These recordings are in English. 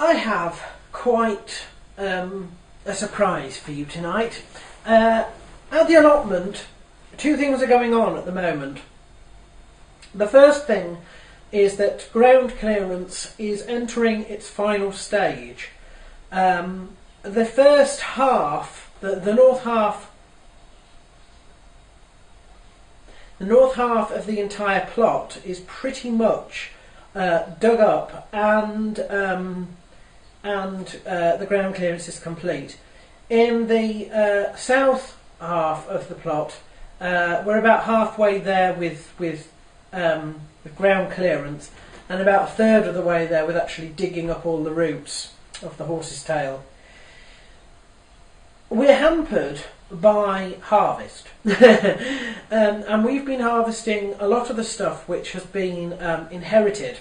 I have quite a surprise for you tonight. At the allotment, two things are going on at the moment. The first thing is that ground clearance is entering its final stage. The first half, the north half of the entire plot is pretty much dug up, and the ground clearance is complete. In the south half of the plot, we're about halfway there with ground clearance, and about a third of the way there with actually digging up all the roots of the horse's tail. We're hampered by harvest, and we've been harvesting a lot of the stuff which has been inherited,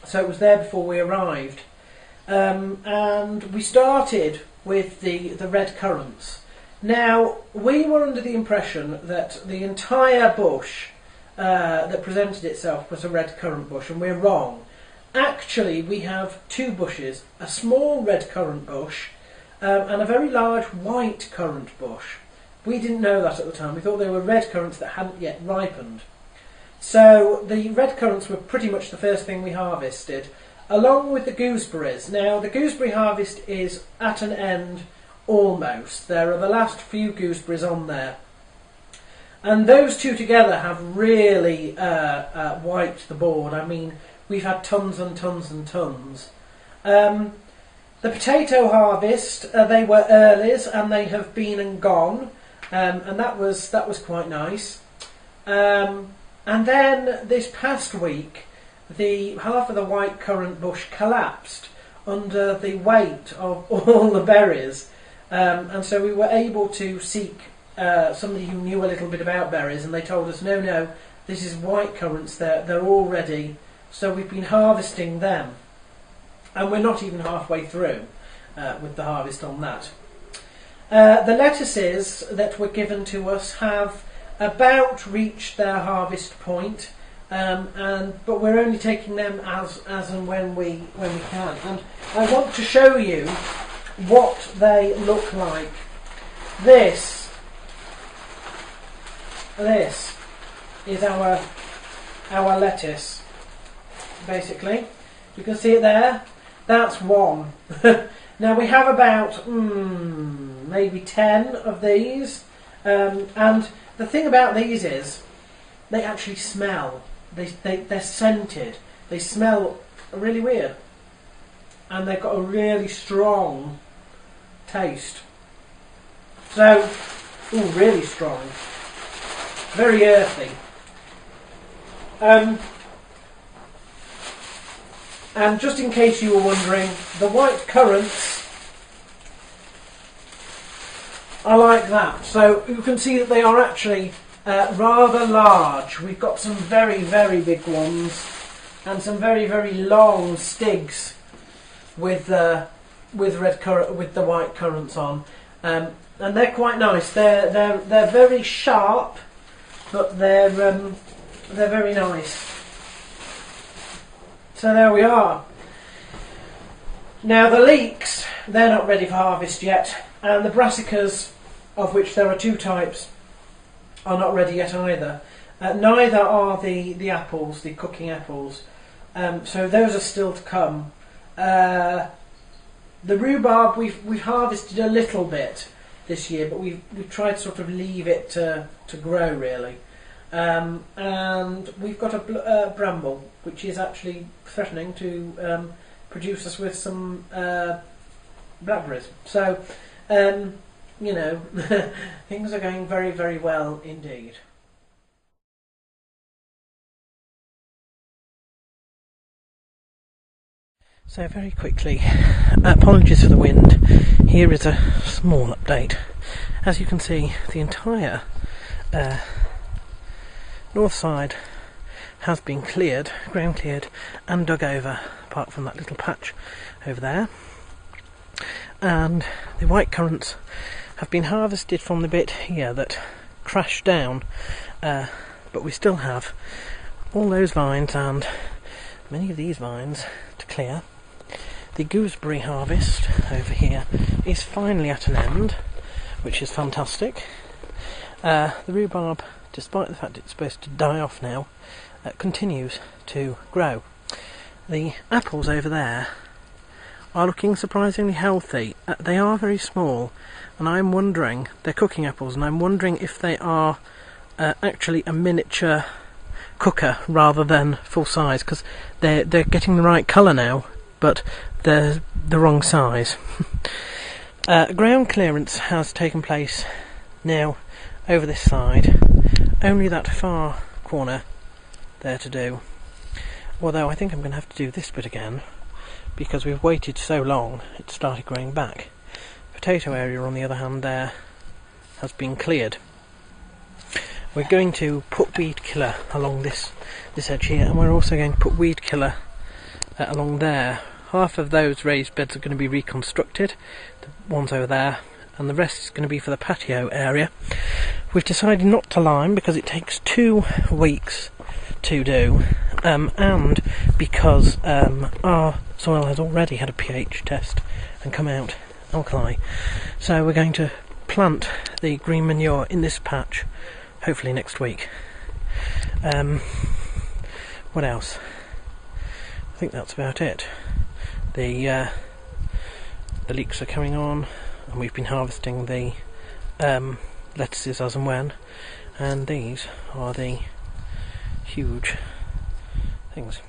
so it was there before we arrived, and we started with the red currants. Now, we were under the impression that the entire bush that presented itself was a red currant bush, and we're wrong. Actually, we have two bushes, a small red currant bush and a very large white currant bush. We didn't know that at the time. We thought they were red currants that hadn't yet ripened. So the red currants were pretty much the first thing we harvested, along with the gooseberries. Now, the gooseberry harvest is at an end almost. There are the last few gooseberries on there. And those two together have really wiped the board. I mean, we've had tons and tons and tons. The potato harvest, they were earlies, and they have been and gone, and that was quite nice. And then this past week, the half of the white currant bush collapsed under the weight of all the berries, and so we were able to seek somebody who knew a little bit about berries, and they told us, no, this is white currants, they're all ready. So we've been harvesting them, and we're not even halfway through with the harvest on that. The lettuces that were given to us have about reached their harvest point, but we're only taking them as and when we can. And I want to show you what they look like. This is our lettuce, basically. You can see it there. That's one. Now we have about maybe 10 of these, and the thing about these is they actually smell. They're scented. They smell really weird, and they've got a really strong taste. So, really strong, very earthy. And just in case you were wondering, the white currants are like that. So you can see that they are actually rather large. We've got some very, very big ones, and some very, very long stigs with the white currants on, and they're quite nice. They're very sharp, but they're very nice. So there we are. Now the leeks, they're not ready for harvest yet, and the brassicas, of which there are two types, are not ready yet either. Neither are the apples, the cooking apples. So those are still to come. The rhubarb, we've harvested a little bit this year, but we've tried to sort of leave it to grow really. And we've got a bramble, which is actually threatening to produce us with some blackberries. So, you know, things are going very, very well indeed. So very quickly, apologies for the wind. Here is a small update. As you can see, the entire north side has been cleared, ground cleared, and dug over, apart from that little patch over there. And the white currants have been harvested from the bit here that crashed down, but we still have all those vines and many of these vines to clear. The gooseberry harvest over here is finally at an end, which is fantastic. The rhubarb, despite the fact it's supposed to die off now, continues to grow. The apples over there are looking surprisingly healthy. They are very small, and I'm wondering, they're cooking apples, and I'm wondering if they are actually a miniature cooker rather than full size, because they're getting the right colour now, but they're the wrong size. Ground clearance has taken place now over this side, only that far corner there to do, although I think I'm going to have to do this bit again because we've waited so long it started growing back. Potato area on the other hand there has been cleared. We're going to put weed killer along this edge here, and we're also going to put weed killer along there. Half of those raised beds are going to be reconstructed, the ones over there, and the rest is going to be for the patio area. We've decided not to lime because it takes 2 weeks to do, and because our soil has already had a pH test and come out alkali. So we're going to plant the green manure in this patch hopefully next week. What else? I think that's about it. The leeks are coming on, and we've been harvesting the lettuces as and when, and these are the huge things.